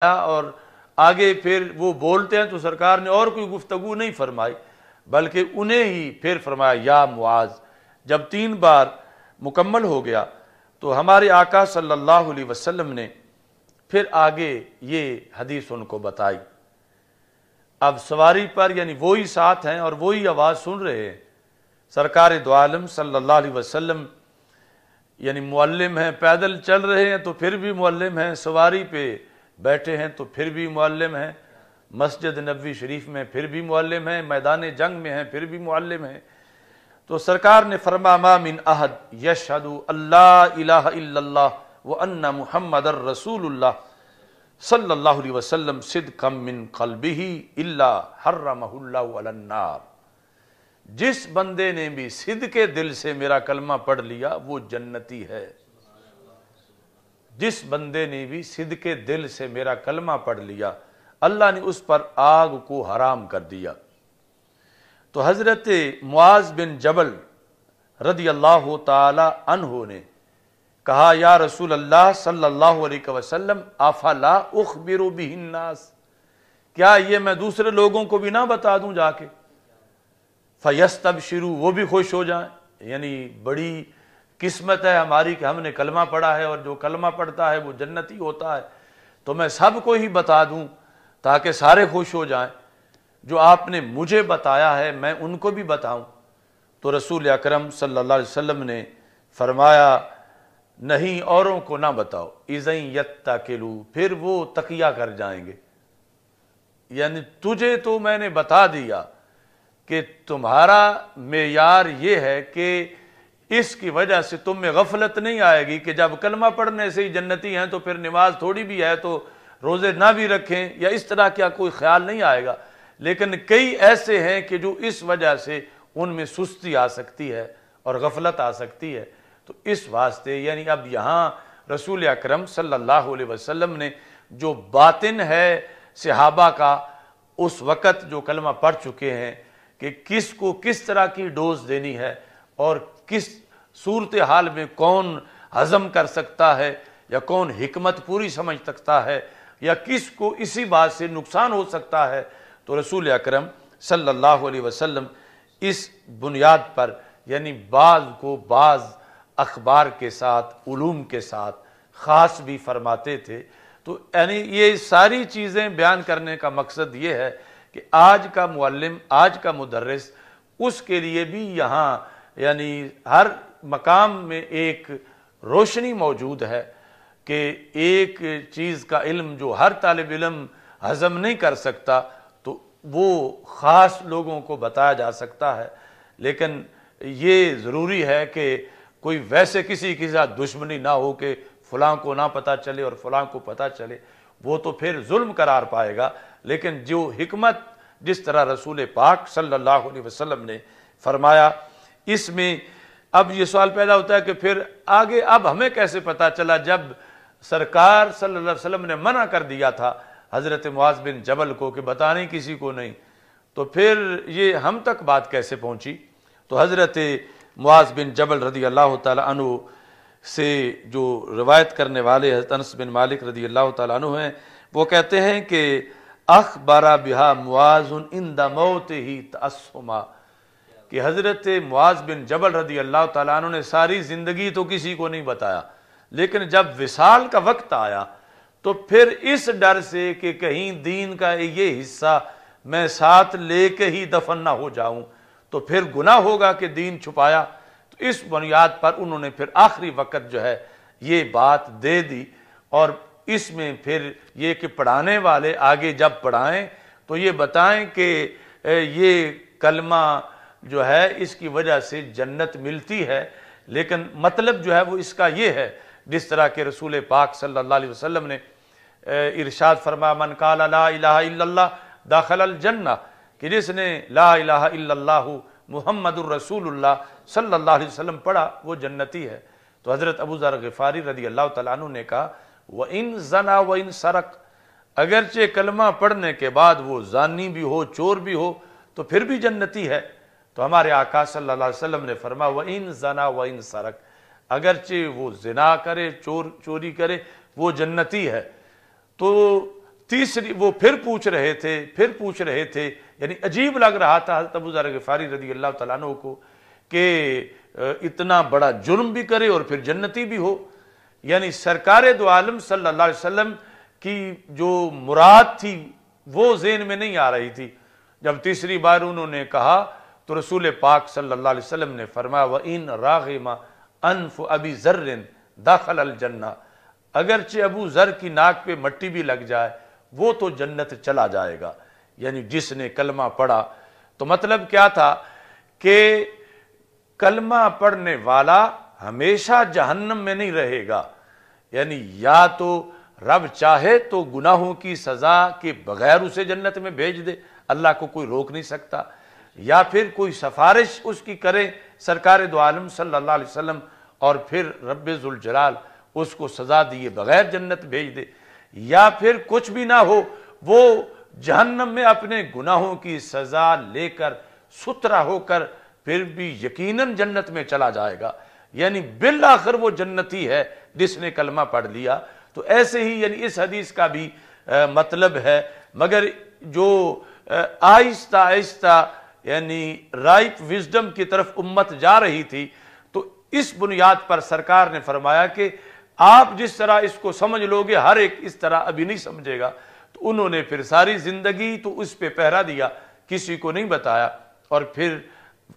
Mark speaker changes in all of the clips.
Speaker 1: اور آگے پھر وہ بولتے ہیں تو سرکار نے اور کوئی گفتگو نہیں فرمائی بلکہ انہیں ہی پھر فرمایا یا معاذ۔ جب 3 بار مکمل ہو گیا تو ہمارے آقا صلی اللہ علیہ وسلم نے پھر آگے یہ حدیث ان کو بتائی۔ اب سواری پر یعنی وہی ساتھ ہیں اور وہی آواز سن رہے ہیں۔ سرکار دو عالم صلی اللہ علیہ وسلم یعنی معلم ہیں، پیدل چل رہے ہیں تو پھر بھی معلم ہیں، سواری پہ بیٹھے ہیں تو پھر بھی معلم ہیں، مسجد نبوی شریف میں پھر بھی معلم ہیں، میدان جنگ میں ہیں پھر بھی معلم ہیں۔ تو سرکار نے فرمایا ما من احد یشہد اللہ الہ الا اللہ وان محمد الرسول اللہ صلی اللہ علیہ وسلم صدقا من قلبہ الا حرمہ اللہ علی النار۔ جس بندے نے بھی صدق کے دل سے میرا کلمہ پڑھ لیا وہ جنتی ہے۔ جس بندے نے بھی صدق کے دل سے میرا کلمہ پڑھ لیا اللہ نے اس پر آگ کو حرام کر دیا۔ تو حضرت معاذ بن جبل رضی اللہ تعالی عنہ نے کہا یا رسول اللہ صلی اللہ علیہ وسلم افلا اخبر بہ الناس، کیا یہ میں دوسرے لوگوں کو بھی نہ بتا دوں جا کے؟ فیستبشروا، وہ بھی خوش ہو جائیں۔ یعنی بڑی قسمت ہے ہماری کہ ہم نے کلمہ پڑھا ہے اور جو کلمہ پڑھتا ہے وہ جنتی ہوتا ہے، تو میں سب کو ہی بتا دوں تاکہ سارے خوش ہو جائیں۔ جو آپ نے مجھے بتایا ہے میں ان کو بھی بتاؤں۔ تو رسول اکرم صلی اللہ علیہ وسلم نے فرمایا نہیں، اوروں کو نہ بتاؤ، اذن یتکلوا، پھر وہ تقیہ کر جائیں گے۔ یعنی تجھے تو میں نے بتا دیا کہ تمہارا معیار یہ ہے کہ اس کی وجہ سے تم میں غفلت نہیں آئے گی کہ جب کلمہ پڑھنے سے ہی جنتی ہیں تو پھر نماز تھوڑی بھی ہے تو روزے نہ بھی رکھیں، یا اس طرح کیا کوئی خیال نہیں آئے گا۔ لیکن کئی ایسے ہیں کہ جو اس وجہ سے ان میں سستی آ سکتی ہے اور غفلت آ سکتی ہے۔ تو اس واسطے یعنی اب یہاں رسول اکرم صلی اللہ علیہ وسلم نے جو باطن ہے صحابہ کا اس وقت جو کلمہ پڑھ چکے ہیں کہ کس کو کس طرح کی ڈوز دینی ہے اور کس صورتحال میں کون ہضم کر سکتا ہے یا کون حکمت پوری سمجھ سکتا ہے یا کس کو اسی بات سے نقصان ہو سکتا ہے، تو رسول اکرم صلی اللہ علیہ وسلم اس بنیاد پر یعنی بعض کو بعض اخبار کے ساتھ علوم کے ساتھ خاص بھی فرماتے تھے۔ تو یعنی یہ ساری چیزیں بیان کرنے کا مقصد یہ ہے کہ آج کا معلم، آج کا مدرس، اس کے لیے بھی یہاں یعنی ہر مقام میں ایک روشنی موجود ہے کہ ایک چیز کا علم جو ہر طالب علم ہضم نہیں کر سکتا تو وہ خاص لوگوں کو بتایا جا سکتا ہے۔ لیکن یہ ضروری ہے کہ کوئی ویسے کسی کے ساتھ دشمنی نہ ہو کہ فلاں کو نہ پتہ چلے اور فلاں کو پتہ چلے، وہ تو پھر ظلم قرار پائے گا۔ لیکن جو حکمت جس طرح رسول پاک صلی اللہ علیہ وسلم نے فرمایا، اس میں اب یہ سوال پیدا ہوتا ہے کہ پھر آگے اب ہمیں کیسے پتہ چلا جب سرکار صلی اللہ علیہ وسلم نے منع کر دیا تھا حضرت معاذ بن جبل کو کہ بتانے کسی کو نہیں، تو پھر یہ ہم تک بات کیسے پہنچی؟ تو حضرت معاذ بن جبل رضی اللہ تعالی عنہ سے جو روایت کرنے والے حضرت انس بن مالک رضی اللہ تعالی عنہ ہیں، وہ کہتے ہیں کہ اخبر بہا معاذ عند موتہ تعصما، کہ حضرت معاذ بن جبل رضی اللہ تعالیٰ عنہ نے ساری زندگی تو کسی کو نہیں بتایا، لیکن جب وصال کا وقت آیا تو پھر اس ڈر سے کہ کہیں دین کا یہ حصہ میں ساتھ لے کے ہی دفن نہ ہو جاؤں تو پھر گناہ ہوگا کہ دین چھپایا، تو اس بنیاد پر انہوں نے پھر آخری وقت جو ہے یہ بات دے دی۔ اور اس میں پھر یہ کہ پڑھانے والے آگے جب پڑھائیں تو یہ بتائیں کہ یہ کلمہ جو ہے اس کی وجہ سے جنت ملتی ہے، لیکن مطلب جو ہے وہ اس کا یہ ہے جس طرح کہ رسول پاک صلی اللہ علیہ وسلم نے ارشاد فرمایا من قال لا الہ الا اللہ داخل الجنہ، کہ جس نے لا الہ الا اللہ محمد الرسول اللہ صلی اللہ علیہ وسلم پڑھا وہ جنتی ہے۔ تو حضرت ابو ذر غفاری رضی اللہ تعالیٰ عنہ نے کہا وَإِن زَنَا وَإِن سَرَقَ، اگرچہ کلمہ پڑھنے کے بعد وہ زانی بھی ہو چور بھی ہو تو پھر بھی جنتی ہے۔ تو ہمارے آقا صلی اللہ علیہ وسلم نے فرمایا وَإِن زَنَا وَإِن سَرَقَ، اگرچہ وہ زنا کرے چوری کرے وہ جنتی ہے۔ تو تیسری وہ پھر پوچھ رہے تھے یعنی عجیب لگ رہا تھا حضرت ابو ذر غفاری رضی اللہ تعالیٰ عنہ کو کہ اتنا بڑا جرم بھی کرے اور پھر جنتی بھی ہو. یعنی سرکار دو عالم صلی اللہ علیہ وسلم کی جو مراد تھی وہ ذہن میں نہیں آ رہی تھی. جب تیسری بار انہوں نے کہا تو رسول پاک صلی اللہ علیہ وسلم نے فرمایا وَإِن رَاغِمَ أَنْفُ أَبِي ذَرٍ دَخَلَ الْجَنَّةَ، اگرچہ ابو ذر کی ناک پہ مٹی بھی لگ جائے وہ تو جنت چلا جائے گا. یعنی جس نے کلمہ پڑھا تو مطلب کیا تھا کہ کلمہ پڑھنے والا ہمیشہ جہنم میں نہیں رہے گا. یعنی یا تو رب چاہے تو گناہوں کی سزا کے بغیر اسے جنت میں بھیج دے، اللہ کو کوئی روک نہیں سکتا، یا پھر کوئی سفارش اس کی کرے سرکار دو عالم صلی اللہ علیہ وسلم اور پھر رب ذوالجلال اس کو سزا دیے بغیر جنت بھیج دے، یا پھر کچھ بھی نہ ہو وہ جہنم میں اپنے گناہوں کی سزا لے کر ستھرا ہو کر پھر بھی یقیناً جنت میں چلا جائے گا. یعنی بالآخر وہ جنتی ہے جس نے کلمہ پڑھ لیا. تو ایسے ہی یعنی اس حدیث کا بھی مطلب ہے، مگر جو آہستہ آہستہ یعنی رائپ وزڈم کی طرف امت جا رہی تھی تو اس بنیاد پر سرکار نے فرمایا کہ آپ جس طرح اس کو سمجھ لو گے ہر ایک اس طرح ابھی نہیں سمجھے گا. تو انہوں نے پھر ساری زندگی تو اس پہ پہرا دیا، کسی کو نہیں بتایا، اور پھر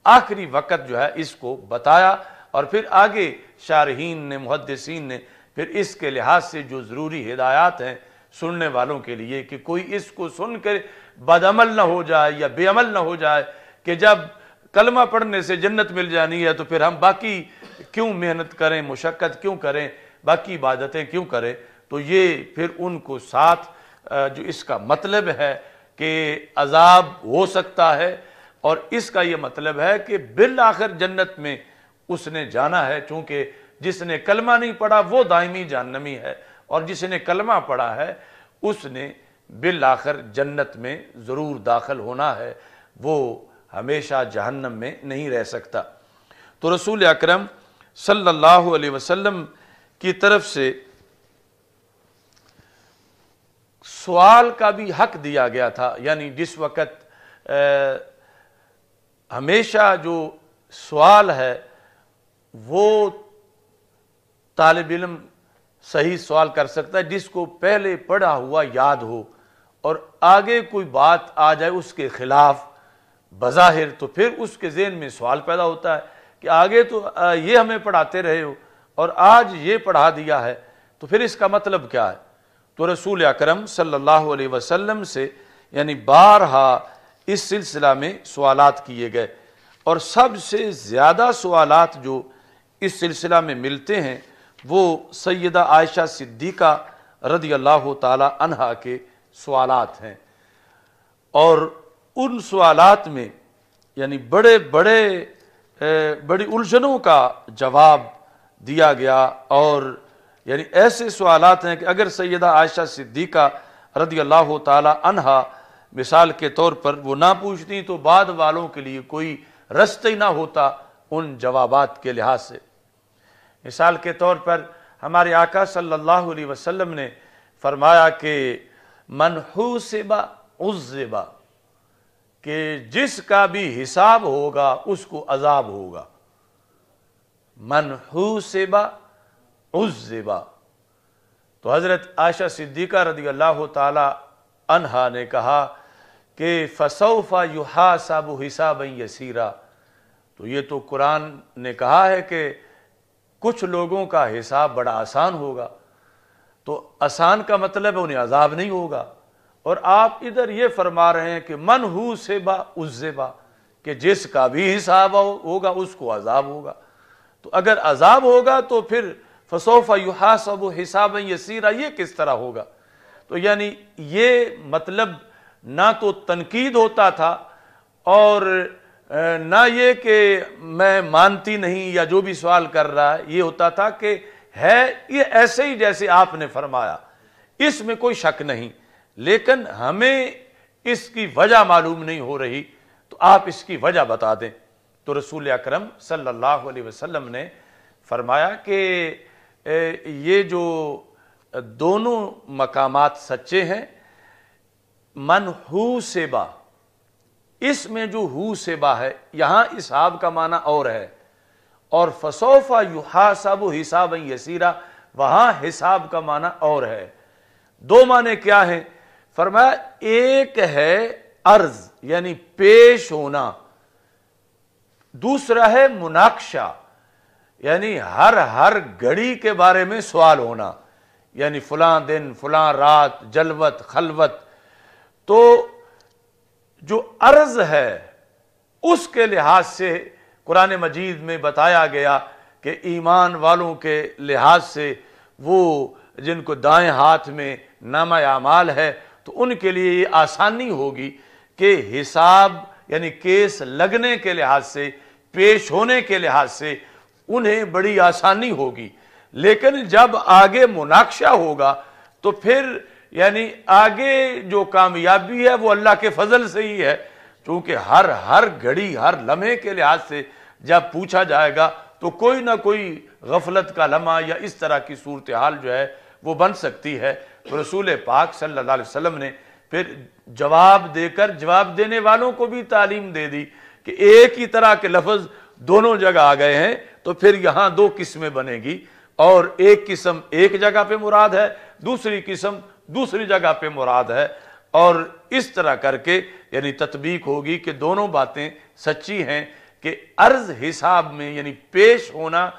Speaker 1: آخری وقت جو ہے اس کو بتایا، اور پھر آگے شارحین نے محدثین نے پھر اس کے لحاظ سے جو ضروری ہدایات ہیں سننے والوں کے لیے کہ کوئی اس کو سن کر بد عمل نہ ہو جائے یا بے عمل نہ ہو جائے کہ جب کلمہ پڑھنے سے جنت مل جانی ہے تو پھر ہم باقی کیوں محنت کریں، مشقت کیوں کریں، باقی عبادتیں کیوں کریں. تو یہ پھر ان کو ساتھ جو اس کا مطلب ہے کہ عذاب ہو سکتا ہے، اور اس کا یہ مطلب ہے کہ بالآخر جنت میں اس نے جانا ہے، چونکہ جس نے کلمہ نہیں پڑھا وہ دائمی جہنمی ہے، اور جس نے کلمہ پڑھا ہے اس نے بالآخر جنت میں ضرور داخل ہونا ہے، وہ ہمیشہ جہنم میں نہیں رہ سکتا. تو رسول اکرم صلی اللہ علیہ وسلم کی طرف سے سوال کا بھی حق دیا گیا تھا. یعنی جس وقت ہمیشہ جو سوال ہے وہ طالب علم صحیح سوال کر سکتا ہے جس کو پہلے پڑھا ہوا یاد ہو، اور آگے کوئی بات آ جائے اس کے خلاف بظاہر تو پھر اس کے ذہن میں سوال پیدا ہوتا ہے کہ آگے تو یہ ہمیں پڑھاتے رہے ہو اور آج یہ پڑھا دیا ہے، تو پھر اس کا مطلب کیا ہے. تو رسول اکرم صلی اللہ علیہ وسلم سے یعنی بارہا اس سلسلہ میں سوالات کیے گئے، اور سب سے زیادہ سوالات جو اس سلسلہ میں ملتے ہیں وہ سیدہ عائشہ صدیقہ رضی اللہ تعالی عنہا کے سوالات ہیں. اور ان سوالات میں یعنی بڑی الجھنوں کا جواب دیا گیا، اور یعنی ایسے سوالات ہیں کہ اگر سیدہ عائشہ صدیقہ رضی اللہ تعالی عنہا مثال کے طور پر وہ نہ پوچھتی تو بعد والوں کے لیے کوئی رستہ ہی نہ ہوتا ان جوابات کے لحاظ سے. مثال کے طور پر ہمارے آقا صلی اللہ علیہ وسلم نے فرمایا کہ من حوسب عذب، کہ جس کا بھی حساب ہوگا اس کو عذاب ہوگا. من حوسب عذب. تو حضرت عائشہ صدیقہ رضی اللہ تعالی عنہا نے کہا کہ فسوف یحاسب حسابا یسیرا. تو یہ تو قرآن نے کہا ہے کہ کچھ لوگوں کا حساب بڑا آسان ہوگا، تو آسان کا مطلب ہے انہیں عذاب نہیں ہوگا، اور آپ ادھر یہ فرما رہے ہیں کہ من حوسب عذب، کہ جس کا بھی حساب ہوگا اس کو عذاب ہوگا. تو اگر عذاب ہوگا تو پھر فسوف یحاسب حسابا یسیرا یہ کس طرح ہوگا؟ تو یعنی یہ مطلب نہ تو تنقید ہوتا تھا اور نہ یہ کہ میں مانتی نہیں یا جو بھی سوال کر رہا ہے، یہ ہوتا تھا کہ ہے یہ ایسے ہی جیسے آپ نے فرمایا، اس میں کوئی شک نہیں، لیکن ہمیں اس کی وجہ معلوم نہیں ہو رہی، تو آپ اس کی وجہ بتا دیں. تو رسول اکرم صلی اللہ علیہ وسلم نے فرمایا کہ یہ جو دونوں مقامات سچے ہیں، من حوسبا، اس میں جو حوسبا ہے یہاں اسحاب کا معنی اور ہے، اور فسوف یحاسب حسابا یسیرا وہاں حساب کا معنی اور ہے۔ دو معنی کیا ہیں؟ فرمایا ایک ہے عرض یعنی پیش ہونا، دوسرا ہے مناقشہ یعنی ہر گھڑی کے بارے میں سوال ہونا، یعنی فلاں دن فلاں رات جلوت خلوت۔ تو جو عرض ہے اس کے لحاظ سے قرآن مجید میں بتایا گیا کہ ایمان والوں کے لحاظ سے وہ جن کو دائیں ہاتھ میں نامہ اعمال ہے تو ان کے لیے یہ آسانی ہوگی کہ حساب یعنی کیس لگنے کے لحاظ سے، پیش ہونے کے لحاظ سے انہیں بڑی آسانی ہوگی۔ لیکن جب آگے مناقشہ ہوگا تو پھر یعنی آگے جو کامیابی ہے وہ اللہ کے فضل سے ہی ہے، چونکہ ہر گھڑی ہر لمحے کے لحاظ سے جب پوچھا جائے گا تو کوئی نہ کوئی غفلت کا لمحہ یا اس طرح کی صورتحال جو ہے وہ بن سکتی ہے۔ تو رسول پاک صلی اللہ علیہ وسلم نے پھر جواب دے کر جواب دینے والوں کو بھی تعلیم دے دی کہ ایک ہی طرح کے لفظ دونوں جگہ آ گئے ہیں تو پھر یہاں دو قسمیں بنے گی، اور ایک قسم ایک جگہ پہ مراد ہے، دوسری قسم دوسری جگہ پہ مراد ہے، اور اس طرح کر کے یعنی تطبیق ہوگی کہ دونوں باتیں سچی ہیں کہ عرض حساب میں یعنی پیش ہونا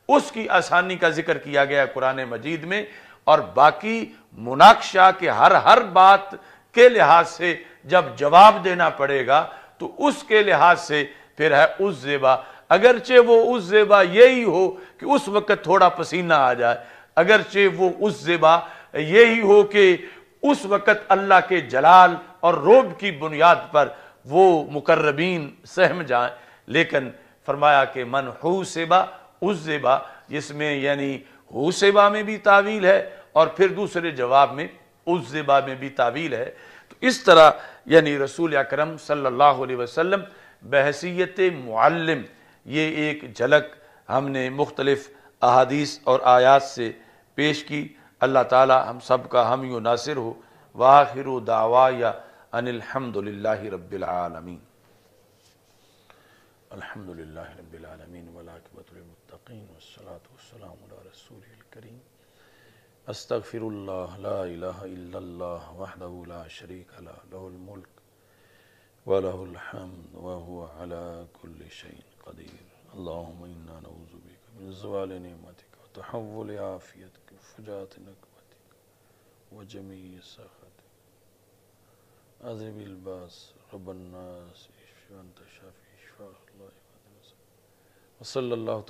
Speaker 1: اس کی آسانی کا ذکر کیا گیا قرآن مجید میں، اور باقی مناقشہ کے ہر بات کے لحاظ سے جب جواب دینا پڑے گا تو اس کے لحاظ سے پھر ہے اس زیبا، اگرچہ وہ اس زیبا یہی ہو کہ اس وقت تھوڑا پسینہ آ جائے، اگرچہ وہ اس زیبا یہی ہو کہ اس وقت اللہ کے جلال اور روب کی بنیاد پر وہ مقربین سہم جائیں، لیکن فرمایا کہ من حوسبا اس زیبا، جس میں یعنی حوسبا میں بھی تعویل ہے اور پھر دوسرے جواب میں اس زیبا میں بھی تعویل ہے۔ تو اس طرح یعنی رسول اکرم صلی اللہ علیہ وسلم بحیثیت معلم، یہ ایک جھلک ہم نے مختلف احادیث اور آیات سے پیش کی۔ اللہ تعالی ہم سب کا حامی و ناصر ہو۔ وآخر دعوایا ان الحمد للہ رب العالمین۔ الحمد للہ رب العالمین والعاقبۃ للمتقین والصلاة والسلام علی رسولہ الکریم۔ استغفر اللہ لا الہ الا اللہ وحدہ لا شریک لہ، لہ الملک وَلَهُ الْحَمْدُ وَهُوَ عَلَى كُلِّ شَيْءٍ قَدِيرٌ۔ اللهم إنا نعوذ بك من زوال نعمتك وتحول عافيتك وفجاءة نقمتك وجميع سخطك، أذهب الباس رب الناس اشف أنت شافي شفاء الله، وصلى الله تعالى